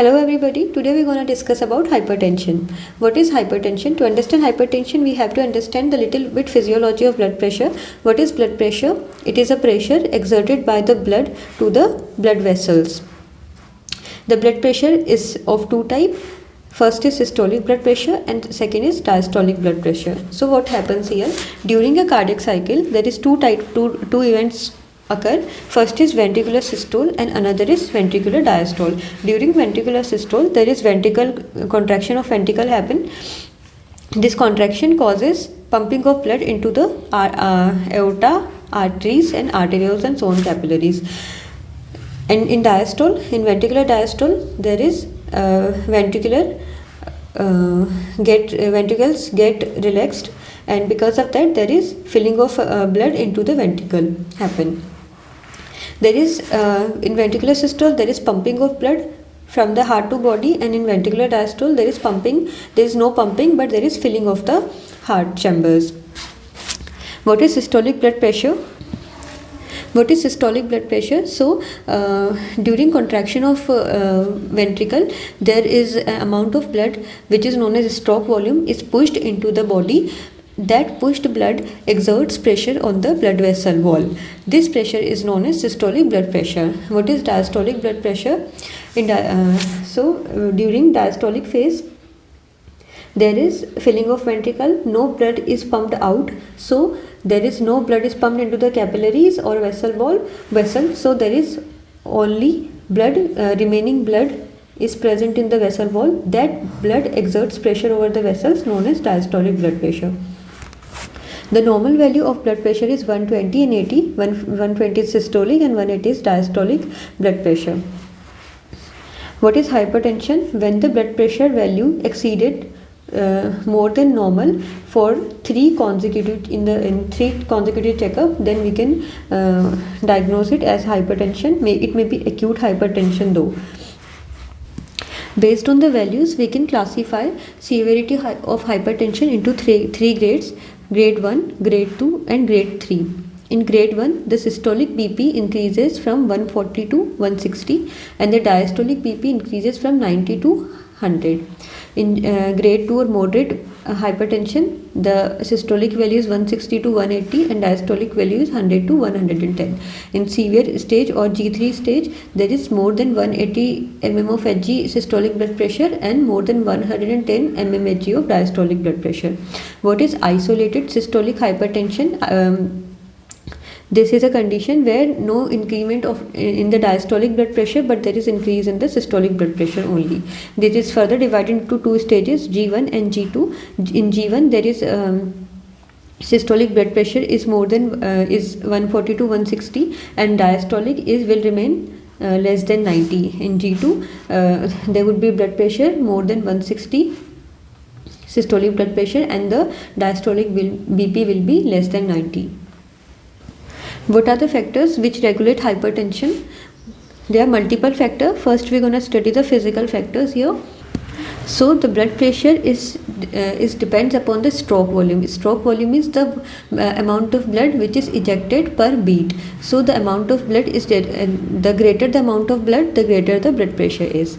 Hello everybody, today we're going to discuss about hypertension. What is hypertension? To understand hypertension, we have to understand the little bit physiology of blood pressure. What is blood pressure? It is a pressure exerted by the blood to the blood vessels. The blood pressure is of two types. First is systolic blood pressure and second is diastolic blood pressure. So what happens here? During a cardiac cycle, there is two events occur. First is ventricular systole and another is ventricular diastole. During ventricular systole, there is ventricle contraction of ventricle happen. This contraction causes pumping of blood into the aorta, arteries and arterioles and so on capillaries. And in diastole, in ventricular diastole, there is ventricles get relaxed, and because of that there is filling of blood into the ventricle happen. There is in ventricular systole there is pumping of blood from the heart to body, and in ventricular diastole there is no pumping but there is filling of the heart chambers. What is systolic blood pressure? What is systolic blood pressure? So during contraction of ventricle, there is an amount of blood which is known as stroke volume is pushed into the body. That pushed blood exerts pressure on the blood vessel wall. This pressure is known as systolic blood pressure. What is diastolic blood pressure? During diastolic phase, there is filling of ventricle, no blood is pumped out, so there is no blood is pumped into the capillaries or vessel, so there is only blood, remaining blood is present in the vessel wall. That blood exerts pressure over the vessels known as diastolic blood pressure. The normal value of blood pressure is 120 and 80. 120 is systolic and 180 is diastolic blood pressure. What is hypertension? When the blood pressure value exceeded more than normal for three consecutive checkup, then we can diagnose it as hypertension. It may be acute hypertension though. Based on the values, we can classify severity of hypertension into three grades: grade 1, grade 2 and grade 3. In grade 1, the systolic BP increases from 140 to 160 and the diastolic BP increases from 90 to 100. In grade 2 or moderate hypertension, the systolic value is 160 to 180 and diastolic value is 100 to 110. In severe stage or G3 stage, there is more than 180 mm of Hg systolic blood pressure and more than 110 mm Hg of diastolic blood pressure. What is isolated systolic hypertension? This is a condition where no increment in the diastolic blood pressure, but there is increase in the systolic blood pressure only. This is further divided into two stages, G1 and G2. In G1, there is systolic blood pressure is more than is 140 to 160, and diastolic will remain less than 90. In G2, there would be blood pressure more than 160 systolic blood pressure, and the diastolic BP will be less than 90. What are the factors which regulate hypertension? There are multiple factors. First, we're going to study the physical factors here. So the blood pressure is depends upon the stroke volume. Stroke volume is the amount of blood which is ejected per beat. So the amount of blood is the greater the amount of blood, the greater the blood pressure is.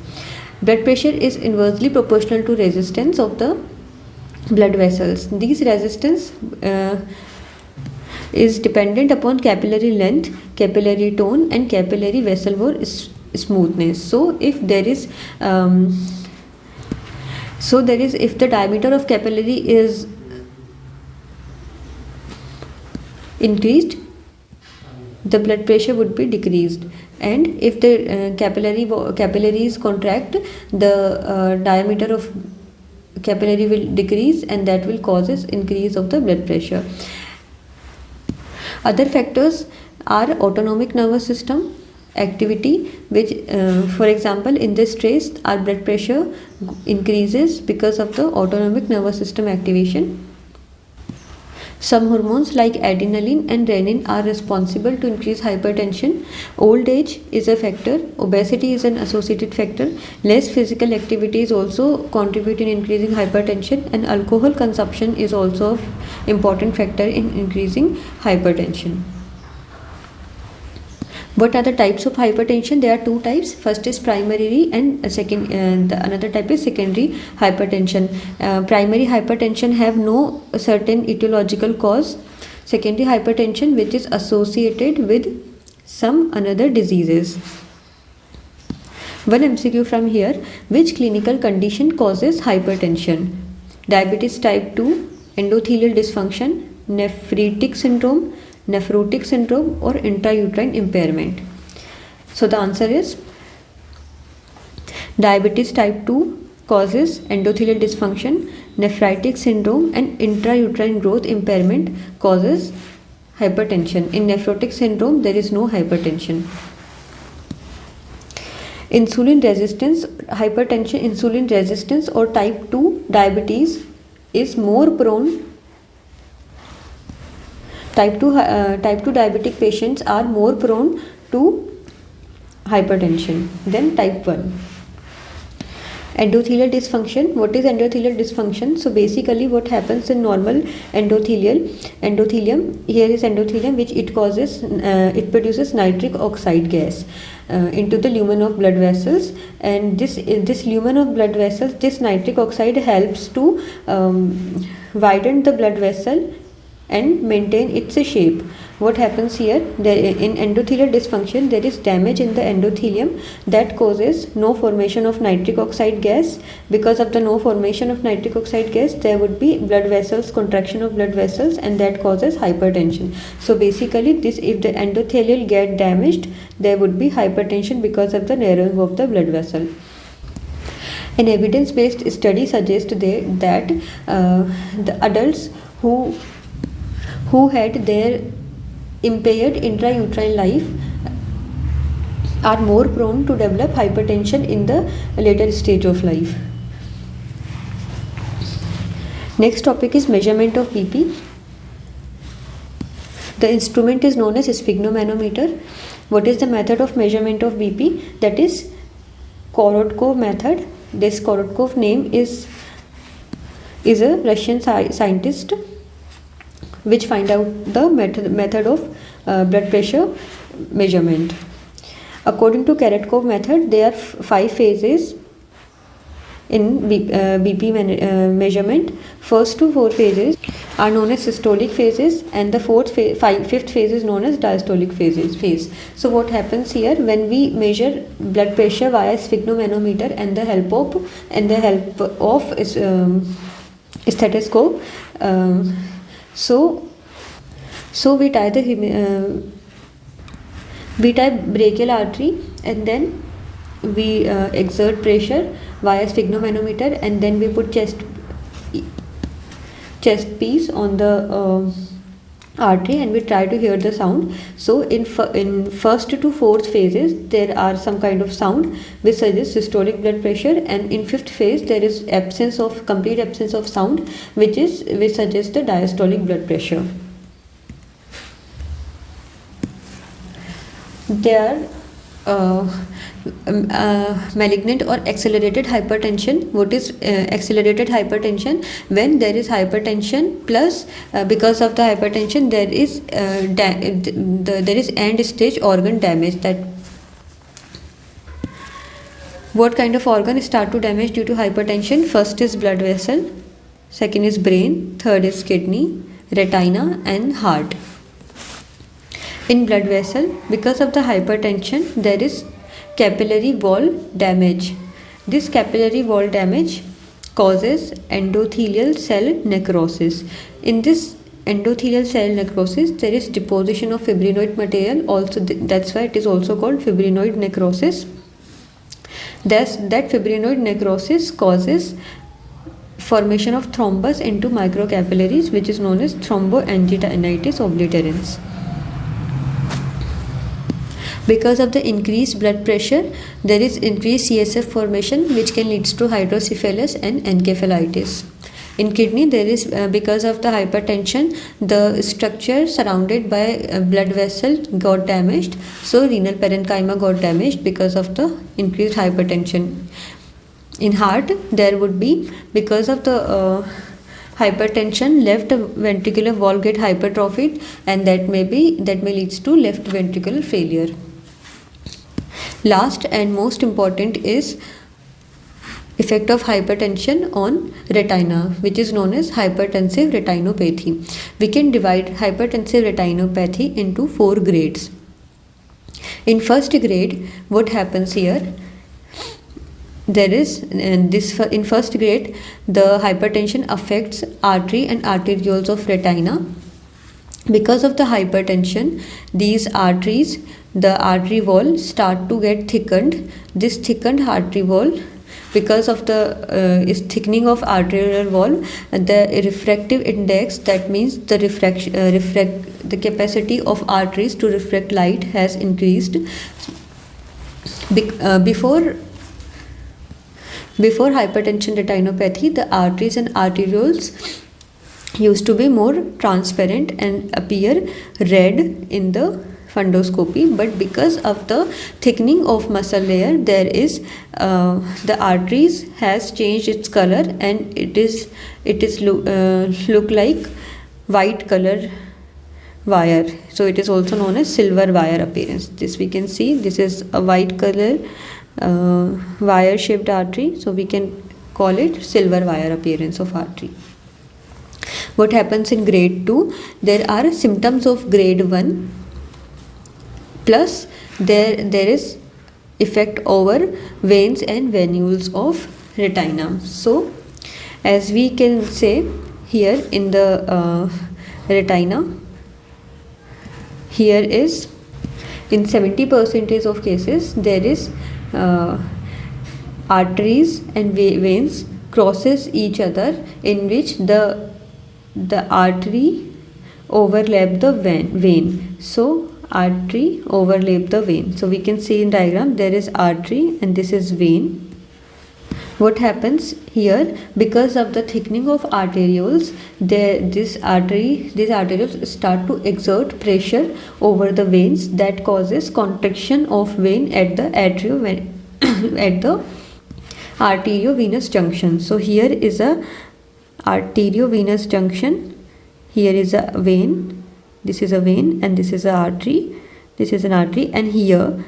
Blood pressure is inversely proportional to resistance of the blood vessels. These resistance is dependent upon capillary length, capillary tone and capillary vessel wall smoothness. So if the diameter of capillary is increased, the blood pressure would be decreased, and if the capillaries contract, the diameter of capillary will decrease, and that will causes increase of the blood pressure. Other factors are autonomic nervous system activity, which for example in this stress our blood pressure increases because of the autonomic nervous system activation. Some hormones like adrenaline and renin are responsible to increase hypertension. Old age is a factor. Obesity is an associated factor. Less physical activities also contribute in increasing hypertension, and alcohol consumption is also an important factor in increasing hypertension. What are the types of hypertension? There are two types. First is primary and another type is secondary hypertension. Primary hypertension have no certain etiological cause. Secondary hypertension which is associated with some another diseases. One MCQ from here. Which clinical condition causes hypertension? Diabetes type 2, endothelial dysfunction, nephritic syndrome, nephrotic syndrome, or intrauterine impairment. So the answer is diabetes type 2 causes endothelial dysfunction, nephritic syndrome, and intrauterine growth impairment causes hypertension. In nephrotic syndrome there is no hypertension. Insulin resistance, hypertension, insulin resistance or type 2 diabetes is more prone. Type 2 diabetic patients are more prone to hypertension than type 1. Endothelial dysfunction. What is endothelial dysfunction? So basically what happens in normal endothelium, here is endothelium which it causes, it produces nitric oxide gas into the lumen of blood vessels, and this lumen of blood vessels, this nitric oxide helps to widen the blood vessel and maintain its shape. What happens here? In endothelial dysfunction there is damage in the endothelium that causes no formation of nitric oxide gas. Because of the no formation of nitric oxide gas, there would be blood vessels, contraction of blood vessels, and that causes hypertension. So basically this, if the endothelial get damaged, there would be hypertension because of the narrowing of the blood vessel. An evidence-based study suggests that the adults who had their impaired intrauterine life are more prone to develop hypertension in the later stage of life. Next topic is measurement of BP. The instrument is known as sphygmomanometer. What is the method of measurement of BP? That is Korotkov method. This Korotkov name is a Russian scientist which find out the method of blood pressure measurement. According to Korotkov method, there are 5 phases in BP measurement. First to 4 phases are known as systolic phases, and the fifth phase is known as diastolic phase. So what happens here, when we measure blood pressure via sphygmomanometer and the help of stethoscope, so we tie brachial artery, and then we exert pressure via sphygmomanometer, and then we put chest piece on the artery, and we try to hear the sound. So in first to 4th phases there are some kind of sound which suggests systolic blood pressure, and in 5th phase there is complete absence of sound which suggests the diastolic blood pressure. There are malignant or accelerated hypertension. What is accelerated hypertension? When there is hypertension plus because of the hypertension there is end stage organ damage. That what kind of organ start to damage due to hypertension? First is blood vessel, second is brain, third is kidney, retina, and heart. In blood vessel, because of the hypertension there is capillary wall damage. This capillary wall damage causes endothelial cell necrosis. In this endothelial cell necrosis there is deposition of fibrinoid material, also that's why it is also called fibrinoid necrosis. Thus that fibrinoid necrosis causes formation of thrombus into microcapillaries, which is known as thromboangioedema obliterans. Because of the increased blood pressure, there is increased CSF formation which can lead to hydrocephalus and encephalitis. In kidney, there is because of the hypertension, the structure surrounded by blood vessel got damaged. So renal parenchyma got damaged because of the increased hypertension. In heart, there would be because of the hypertension, left ventricular wall get hypertrophied, and that may leads to left ventricular failure. Last and most important is effect of hypertension on retina, which is known as hypertensive retinopathy. We can divide hypertensive retinopathy into 4 grades. In first grade, what happens here? There is in first grade, the hypertension affects artery and arterioles of retina. Because of the hypertension, these arteries, the artery wall start to get thickened. This thickened artery wall, because of the is thickening of arterial wall, the refractive index, that means the the capacity of arteries to refract light has increased. Before hypertension retinopathy, the arteries and arterioles used to be more transparent and appear red in the fundoscopy, but because of the thickening of muscle layer, there is the arteries has changed its color, and it is look like white color wire. So it is also known as silver wire appearance. This we can see, this is a white color wire shaped artery, so we can call it silver wire appearance of artery. What happens in grade 2? There are symptoms of grade 1, plus there is effect over veins and venules of retina. So as we can say here in the retina, here is in 70% of cases there is arteries and veins crosses each other, in which the artery overlap the vein. So artery overlap the vein. So we can see in diagram, there is artery and this is vein. What happens here? Because of the thickening of arterioles, these arterioles start to exert pressure over the veins, that causes contraction of vein at the at the arteriovenous junction. So here is a arteriovenous junction, here is a vein, this is a vein, and this is an artery, this is an artery, and here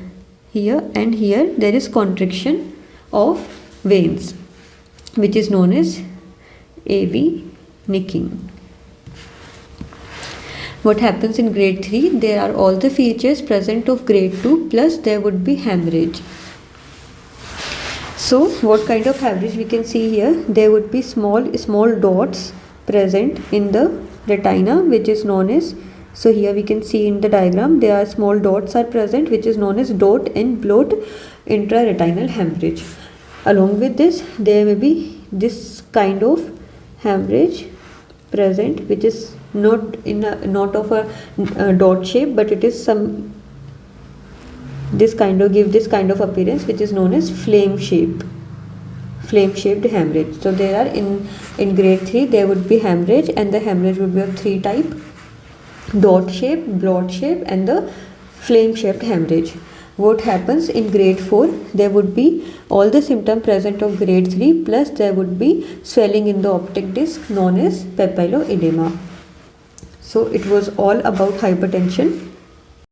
and here there is contraction of veins, which is known as AV nicking. What happens in grade 3? There are all the features present of grade 2, plus there would be hemorrhage. So what kind of hemorrhage we can see here? There would be small dots present in the retina, which is known as, so here we can see in the diagram, there are small dots are present, which is known as dot and blot intraretinal hemorrhage. Along with this, there may be this kind of hemorrhage present, which is not of a dot shape, but it is give this kind of appearance, which is known as flame shaped hemorrhage. So there are in grade 3 there would be hemorrhage, and the hemorrhage would be of 3 types: dot shape, blot shape, and the flame shaped hemorrhage. What happens in grade 4? There would be all the symptoms present of grade 3, plus there would be swelling in the optic disc known as papilloedema. So it was all about hypertension.